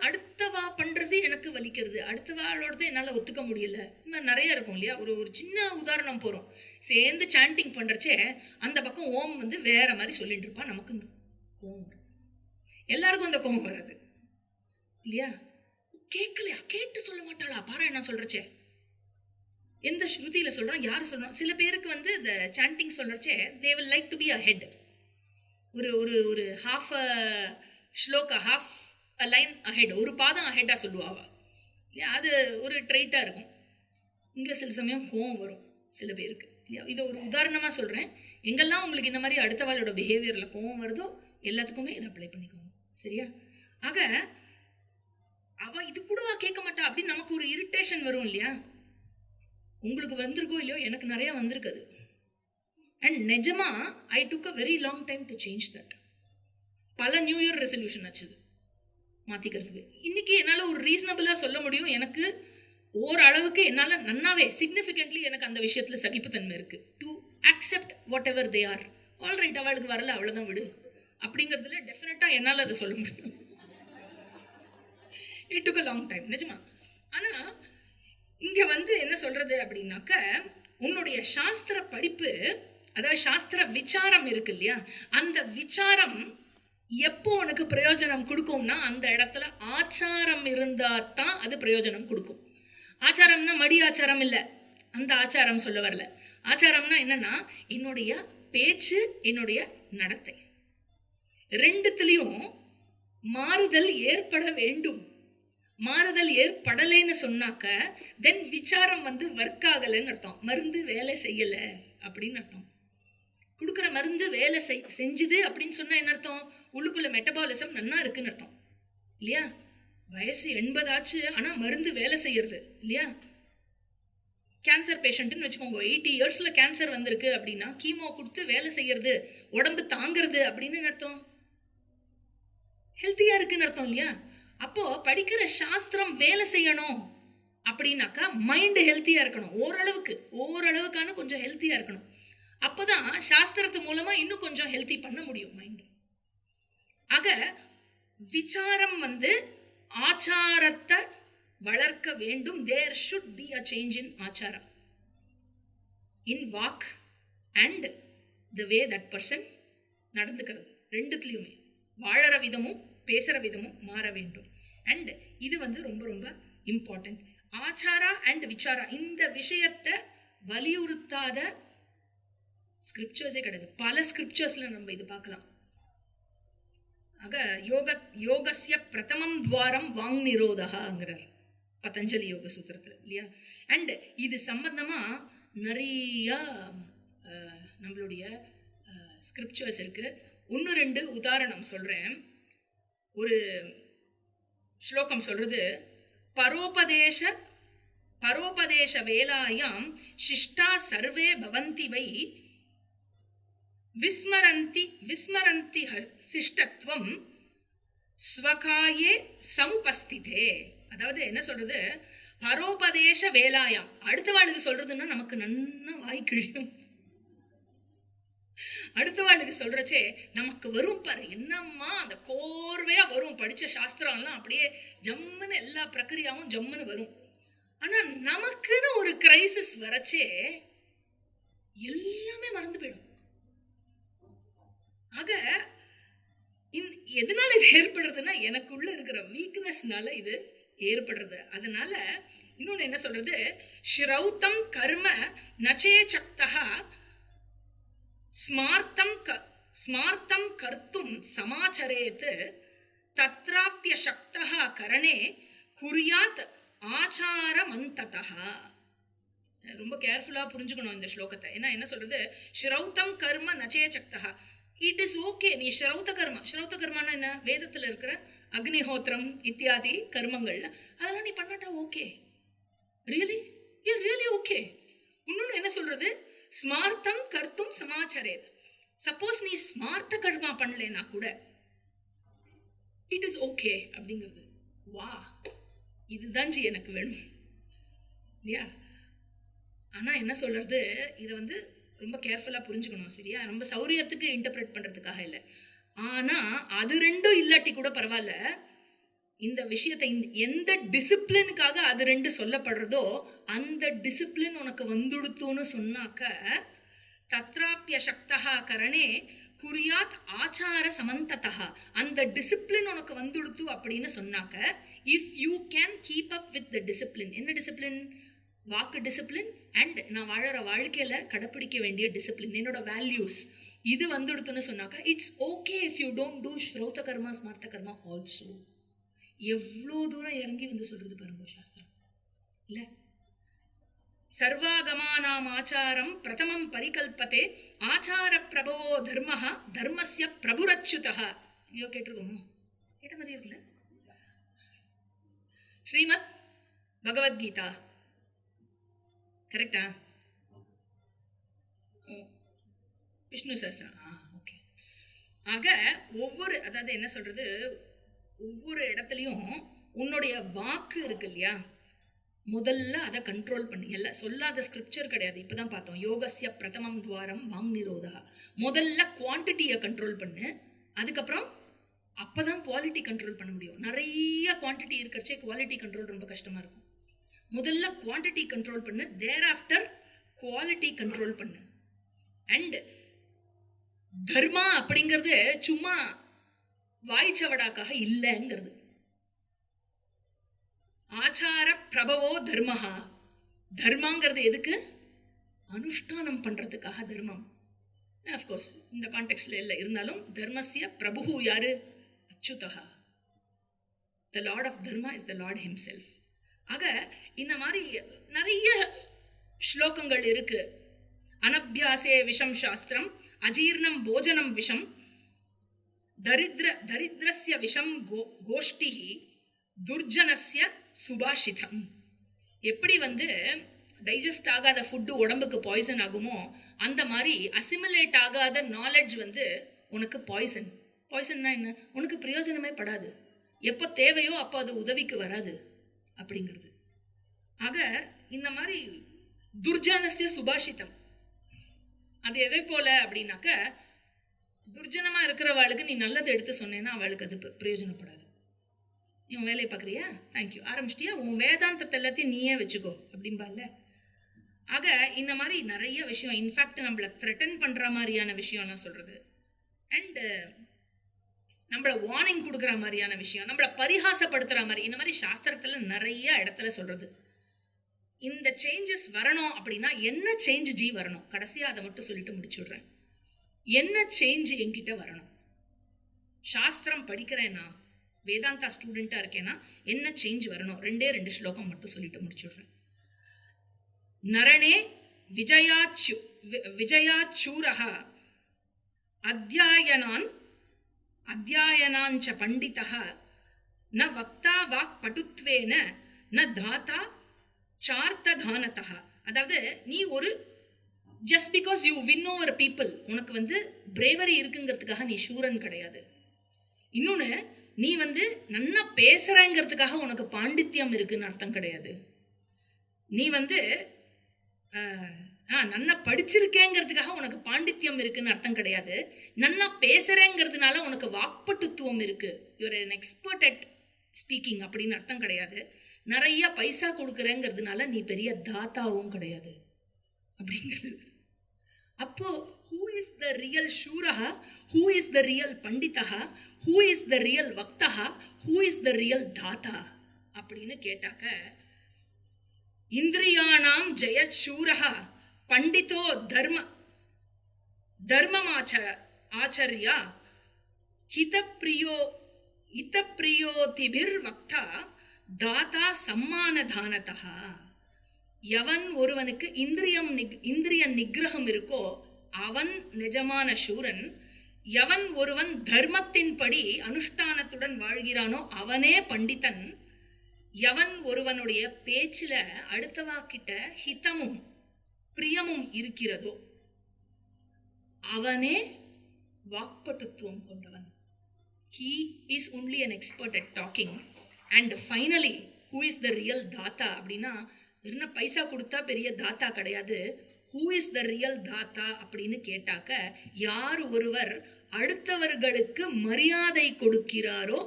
அடுத்தவா பண்றது எனக்கு வலிக்கிறது, அடுத்தவாளோடது என்னால் ஒத்துக்க முடியல. இன்னும் நிறைய இருக்கும் இல்லையா? ஒரு ஒரு சின்ன உதாரணம் போகிறோம். சேர்ந்து சாண்டிங் பண்ணுறச்சே அந்த பக்கம் ஓம் வந்து வேற மாதிரி சொல்லிட்டு இருப்பான். நமக்கு கோவம் வரும். எல்லாருக்கும் அந்த கோவம் வராது இல்லையா? கேட்கலையா? கேட்டு சொல்ல மாட்டாளா பாராயணம் சொல்றச்சே? எந்த ஸ்ருதியில சொல்றோம், யாரு சொல்றோம்? சில பேருக்கு வந்து இந்த சாண்டிங் சொல்றச்சே they will like to be ahead. ஒரு ஒரு ஒரு half shloka, half a line ahead, ஒரு பாதம் அஹெட்டா சொல்லுவாவா இல்லையா? அது ஒரு ட்ரைட்டா இருக்கும். இங்கே சில சமயம் கோவம் வரும் சில பேருக்கு இல்லையா? இதை ஒரு உதாரணமா சொல்றேன். எங்கெல்லாம் உங்களுக்கு இந்த மாதிரி அடுத்தவாளோட பிஹேவியர்ல கோவம் வருதோ எல்லாத்துக்குமே இதை அப்ளை பண்ணிக்கோங்க. சரியா? ஆக அவ இது கூடவா கேட்க மாட்டா அப்படின்னு நமக்கு ஒரு இரிட்டேஷன் வரும் இல்லையா? உங்களுக்கு வந்திருக்கோ இல்லையோ, எனக்கு நிறைய வந்திருக்குது. அண்ட் நிஜமா I took a very long time to change that. பல நியூ இயர் ரெசல்யூஷன் ஆச்சுது மாத்திக்கிறதுக்கு. இன்னைக்கு என்னால் ஒரு ரீசனபிளா சொல்ல முடியும், எனக்கு ஓரளவுக்கு என்னால் நன்னாவே சிக்னிஃபிகண்ட்லி எனக்கு அந்த விஷயத்துல சகிப்புத்தன்மை இருக்கு. To accept what ever they are. All right, அவளுக்கு வரல அவ்வளோதான் விடு அப்படிங்கிறதுல டெஃபினட்டா என்னால் அதை சொல்ல முடியும். It took a long time நிஜமா. ஆனா இங்க வந்து என்ன சொல்றது அப்படின்னாக்க, உன்னுடைய சாஸ்திர படிப்பு, அதாவது சாஸ்திர விசாரம் இருக்கு இல்லையா, அந்த விசாரம் எப்போ உனக்கு பிரயோஜனம் கொடுக்கும்னா அந்த இடத்துல ஆச்சாரம் இருந்தா தான் அது பிரயோஜனம் கொடுக்கும். ஆச்சாரம்னா மடி ஆச்சாரம் இல்லை, அந்த ஆச்சாரம் சொல்ல வரல. ஆச்சாரம்னா என்னன்னா என்னுடைய பேச்சு, என்னுடைய நடத்தை, ரெண்டுத்திலையும் மாறுதல் ஏற்பட வேண்டும். மாறுதல் ஏற்படலைன்னு சொன்னாக்க தென் விசாரம் வந்து ஒர்க் ஆகலைன்னு அர்த்தம். மருந்து வேலை செய்யல அப்படின்னு அர்த்தம். கொடுக்குற மருந்து வேலை செஞ்சுது அப்படின்னு சொன்னா என்ன அர்த்தம்? உள்ளுக்குள்ள மெட்டபாலிசம் நன்னா இருக்குன்னு அர்த்தம் இல்லையா? வயசு 80 ஆச்சு ஆனா மருந்து வேலை செய்யறது இல்லையா? கேன்சர் பேஷண்ட்னு வச்சுக்கோங்க, 80 இயர்ஸ்ல கேன்சர் வந்திருக்கு அப்படின்னா கீமோ கொடுத்து வேலை செய்யறது, உடம்பு தாங்கிறது அப்படின்னு அர்த்தம் ஹெல்த்தியா இருக்குன்னு அர்த்தம் இல்லையா? அப்போ படிக்கிற சாஸ்திரம் வேலை செய்யணும் அப்படின்னாக்கா மைண்ட் ஹெல்த்தியா இருக்கணும். ஓரளவுக்கான கொஞ்சம் ஹெல்த்தியா இருக்கணும். அப்போதான் சாஸ்திரத்து மூலமா இன்னும் கொஞ்சம் ஹெல்த்தி பண்ண முடியும் மைண்ட். ஆக விசாரம் வந்து ஆச்சாரத்தை வளர்க்க வேண்டும். There should be a change in ஆச்சாரம், in walk and the way that person நடந்துக்கிறது. ரெண்டுத்துலயுமே வாழற விதமும் பேசுற விதமும் மாற வேண்டும். அண்ட் இது வந்து ரொம்ப ரொம்ப இம்பார்ட்டன்ட். ஆச்சாரா அண்ட் விசாரா இந்த விஷயத்தை வலியுறுத்தாத ஸ்கிரிப்சர்ஸே கிடையாது. பல ஸ்கிரிப்சர்ஸ்ல நம்ம இது பார்க்கலாம். ஆக யோகஸ்ய பிரதமம் துவாரம் வாங் நிரோதகாங்கிறார் பதஞ்சலி யோக சூத்திரத்துல இல்லையா? அண்ட் இது சம்பந்தமா நிறைய நம்மளுடைய ஸ்கிரிப்சர்ஸ் இருக்கு. 1-2 உதாரணம் சொல்றேன். ஒரு ஸ்லோகம் சொல்றது, பரோபதேச வேலாயாம் சிஷ்டா சர்வே பவந்தி வை விஸ்மரந்தி சிஷ்டத்வம் ஸ்வகாயே சமுபஸ்திதே. அதாவது என்ன சொல்றது, பரோபதேச வேலாயாம் அடுத்த வாழ்க்கை சொல்றதுன்னா நமக்கு நன்னா வாய்க்கிழியும். அடுத்த வாழ்க்கை சொல்றச்சே நமக்கு வரும் பாரு, என்னம்மா அந்த கோர்வையா வரும். படிச்ச சாஸ்திரம்லாம் அப்படியே ஜம்முன்னு எல்லா பிரக்கிரியாவும் ஜம்முன்னு வரும். ஆனா நமக்குன்னு ஒரு கிரைசிஸ் வரச்சே எல்லாமே மறந்து போயிடும். ஆக எதனால இது ஏற்படுறதுன்னா எனக்குள்ள இருக்கிற வீக்னஸ்னால இது ஏற்படுறது. அதனால இன்னொன்னு என்ன சொல்றது, ஸ்ரௌதம் கர்ம நச்சே சக்தஹ ஸ்மார்த்தம் கர்த்தும் சமாச்சரேத் தத்ராப்ய சக்தஹ கரணே குர்யாத் ஆச்சாரமந்ததஹ. ரொம்ப கேர்ஃபுல்லா புரிஞ்சுக்கணும் இந்த ஸ்லோகத்தை. ஏன்னா என்ன சொல்றது, ஸ்ரௌதம் கர்ம நச்சே சக்தஹ, இட் இஸ் ஓகே. நீ ஸ்ரௌத கர்மன்னா என்ன, வேதத்துல இருக்கிற அக்னிஹோத்திரம் இத்தியாதி கர்மங்கள்ல அதெல்லாம் நீ பண்ணாட்டா ஓகே, ரியலி ஓகே. இன்னொன்னு என்ன சொல்றது, ஸ்மார்த்தம் கர்த்தும் சமாச்சரேத். சப்போஸ் நீ ஸ்மார்த்த கர்மா பண்ணலனா கூட இட் இஸ் ஓகே அப்படிங்கிறது. வா, இதுதான் ஜி எனக்கு வேணும் இல்லையா? ஆனா என்ன சொல்றது, இதை வந்து ரொம்ப கேர்ஃபுல்லா புரிஞ்சுக்கணும், சரியா? ரொம்ப சௌரியத்துக்கு இன்டர்பிரேட் பண்றதுக்காக இல்லை. ஆனா அது ரெண்டும் இல்லாட்டி கூட பரவாயில்ல, இந்த விஷயத்தை எந்த டிசிப்ளினுக்காக அது ரெண்டு சொல்லப்படுறதோ அந்த டிசிப்ளின் உனக்கு வந்துடுத்துன்னு சொன்னாக்க, தத்ராப்பிய சக்தா கரணே குறியாத் ஆச்சார சமந்ததா, அந்த டிசிப்ளின் உனக்கு வந்துடுத்து அப்படின்னு சொன்னாக்க, if you can keep up with the discipline. என்ன டிசிப்ளின்? வாக்கு டிசிப்ளின் அண்ட் நான் வாழற வாழ்க்கையில கடைப்பிடிக்க வேண்டிய டிசிப்ளின், என்னோட வேல்யூஸ், இது வந்துடுத்துன்னு சொன்னாக்க, it's okay if you don't do shrauta karma smarta karma also. எவ்வளோ தூரம் இறங்கி வந்து சொல்றது பாருங்க சாஸ்திரம், இல்ல? சர்வாகமானாம் ஆச்சாரம் பிரதமம் பரிகல்பதே ஆச்சார பிரபவோ தர்மஹ தர்மஸ்ய பிரபுரச்சுதஹ. ஐயோ, கேட்டிருக்கோமோ? கேட்ட மாதிரி இருக்குல்ல? ஸ்ரீமத் பகவத்கீதா கரெக்டா? விஷ்ணு சஹஸ்ரம். ஓகே. ஆக ஒவ்வொரு, அதாவது என்ன சொல்றது, ஒவ்வொரு இடத்துலையும் உன்னுடைய வாக்கு இருக்கு இல்லையா, முதல்ல அதை கண்ட்ரோல் பண்ணி, எல்லாம் சொல்லாத ஸ்கிரிப்சர் கிடையாது. இப்பதான் பார்த்தோம், யோகஸ்ய பிரதமம் துவாரம் வாங் நிரோதா. முதல்ல குவான்டிட்டியை கண்ட்ரோல் பண்ணு, அதுக்கப்புறம் அப்பதான் குவாலிட்டி கண்ட்ரோல் பண்ண முடியும். நிறைய குவான்டிட்டி இருக்கிறச்சே குவாலிட்டி கண்ட்ரோல் ரொம்ப கஷ்டமா இருக்கும். முதல்ல குவான்டிட்டி கண்ட்ரோல் பண்ணு, தேர் ஆஃப்டர் குவாலிட்டி கண்ட்ரோல் பண்ணு. அண்ட் தர்மா அப்படிங்கிறது சும்மா வாய்ச்சவடாக்காக இல்லைங்கிறது. ஆச்சார பிரபவோ தர்மஹா, தர்மாங்கிறது எதுக்கு? அனுஷ்டானம் பண்றதுக்காக தர்மம். அஃப்கோர்ஸ் இந்த கான்டெக்ட்ல இல்லை, இருந்தாலும் தர்மஸ்ய பிரபு யாரு? அச்சுதஹா. The lord of dharma is the lord himself. ஆக இந்த மாதிரி நிறைய ஸ்லோகங்கள் இருக்கு. அனபியாசே விஷம் சாஸ்திரம் அஜீர்ணம் போஜனம் விஷம் தரித்ரஸ்ய விஷம் கோஷ்டிஹி துர்ஜனஸ்ய சுபாஷிதம். எப்படி வந்து டைஜஸ்ட் ஆகாத ஃபுட்டு உடம்புக்கு பாய்சன் ஆகுமோ, அந்த மாதிரி அசிமுலேட் ஆகாத நாலேஜ் வந்து உனக்கு பாய்சன். பாய்சன்னா என்ன? உனக்கு பிரயோஜனமே படாது, எப்போ தேவையோ அப்போ அது உதவிக்கு வராது அப்படிங்கிறது. ஆக இந்த மாதிரி துர்ஜனஸ்ய சுபாஷிதம், அது எதை போல அப்படின்னாக்க, துர்ஜனமா இருக்கிறவாளுக்கு நீ நல்லது எடுத்து சொன்னேன்னா அவளுக்கு அது பிரயோஜனப்படாது. நீ உன் வேலையை பார்க்குறியா, தேங்க்யூ, ஆரம்பிச்சிட்டியா, உன் வேதாந்தத்தை எல்லாத்தையும் நீயே வச்சுக்கோ அப்படிம்பால. ஆக இந்த மாதிரி நிறைய விஷயம், இன்ஃபேக்ட் நம்மளை த்ரெட்டன் பண்ற மாதிரியான விஷயம்லாம் சொல்றது, அண்ட் நம்மளை வார்னிங் கொடுக்குற மாதிரியான விஷயம், நம்மளை பரிகாசப்படுத்துற மாதிரி, இந்த மாதிரி சாஸ்திரத்துல நிறைய இடத்துல சொல்றது. இந்த சேஞ்சஸ் வரணும் அப்படின்னா என்ன சேஞ்ச் ஜி வரணும்? கடைசியா அதை மட்டும் சொல்லிட்டு முடிச்சுடுறேன். என்ன சேஞ்ச் என்கிட்ட வரணும்? சாஸ்திரம் படிக்கிறேன்னா, வேதாந்தா ஸ்டூடெண்டா இருக்கேன்னா என்ன சேஞ்ச் வரணும்? 2 ஸ்லோகம் மட்டும் சொல்லிட்டு முடிச்சுடுறேன். நரணே விஜயாச்சூரஹ அத்யாயனாஞ்ச பண்டிதஹ ந வக்தா வாக் பட்டுத்வேன ந தாத்தா சார்த்ததானதஹ. அதாவது நீ ஒரு just because you win over people, உனக்கு வந்து பிரேவரி இருக்குங்கிறதுக்காக நீ சூரன் கிடையாது. இன்னொன்னு, நீ வந்து நன்னா பேசுறங்கிறதுக்காக உனக்கு பாண்டித்யம் இருக்குன்னு அர்த்தம் கிடையாது. நீ வந்து நன்னா படிச்சிருக்கேங்கிறதுக்காக உனக்கு பாண்டித்யம் இருக்குன்னு அர்த்தம் கிடையாது. நன்னா பேசுறேங்கிறதுனால உனக்கு வாக்பட்டுத்துவம் இருக்கு, you're an expert at speaking அப்படின்னு அர்த்தம் கிடையாது. நிறைய பைசா கொடுக்குறேங்கிறதுனால நீ பெரிய தாத்தாவும் கிடையாது அப்படிங்கிறது. அப்போ who is the real shuraha, who is the real panditaha, who is the real vaktaha, who is the real data அப்படின்னு கேட்டாக்க, இந்திரியானாம் ஜெய சூரஹா பண்டிதோ தர்மமாச்சர்யா ஹிதப்பிரியோதிபிர் வக்தா தாத்தா சம்மானதானதா. எவன் ஒருவனுக்கு இந்திரிய நிகிரகம் இருக்கோ அவன் நிஜமான சூரன். எவன் ஒருவன் தர்மத்தின்படி அனுஷ்டானத்துடன் வாழ்கிறானோ அவனே பண்டிதன். எவன் ஒருவனுடைய பேச்சில அடுத்தவா கிட்ட ஹிதமும் பிரியமும் இருக்கிறதோ அவனே வாக்பட்டுத்துவம் கொண்டவன். He is only an expert at talking. And finally, who is the real தாத்தா அப்படின்னா, என்ன பைசா கொடுத்தா பெரிய தாத்தா கிடையாது. ஹூ இஸ் த ரியல் தாத்தா அப்படின்னு கேட்டாக்க, யார் ஒருவர் அடுத்தவர்களுக்கு மரியாதை கொடுக்கிறாரோ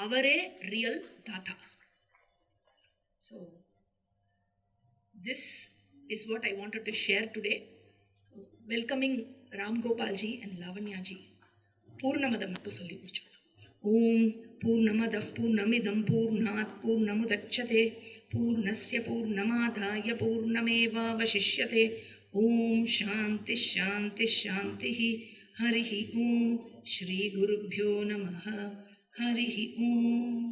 அவரே ரியல் தாத்தா. So this is what I wanted to share today. Welcoming Ram Gopal ji and Lavanya ji. Purnamadam mattu solli mudichom. Om Purnamadah Purnamidam Purnat Purnamudachyate Purnasya Purnamadaya Purnamevavashishyate. Om Shanti Shanti Shanti. Harihi Om. Shri Gurubhyo Namaha. Harihi Om.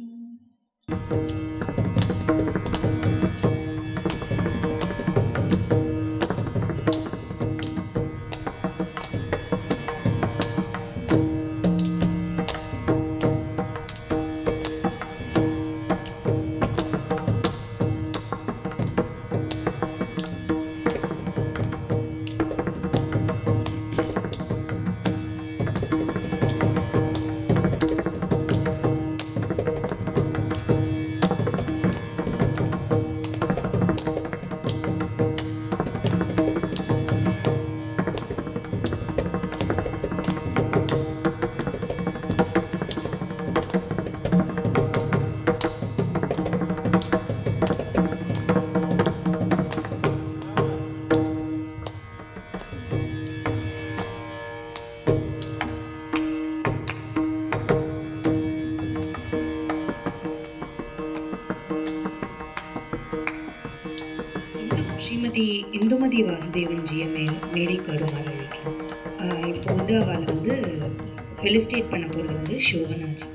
Shrimati Indumathi Vasudevan ஜியை மேடைக்கு வருமாறு அழைக்கிறோம். இப்போ வந்து அவளை வந்து felicitate பண்ண போகிறது வந்து ஷோபனாஜி.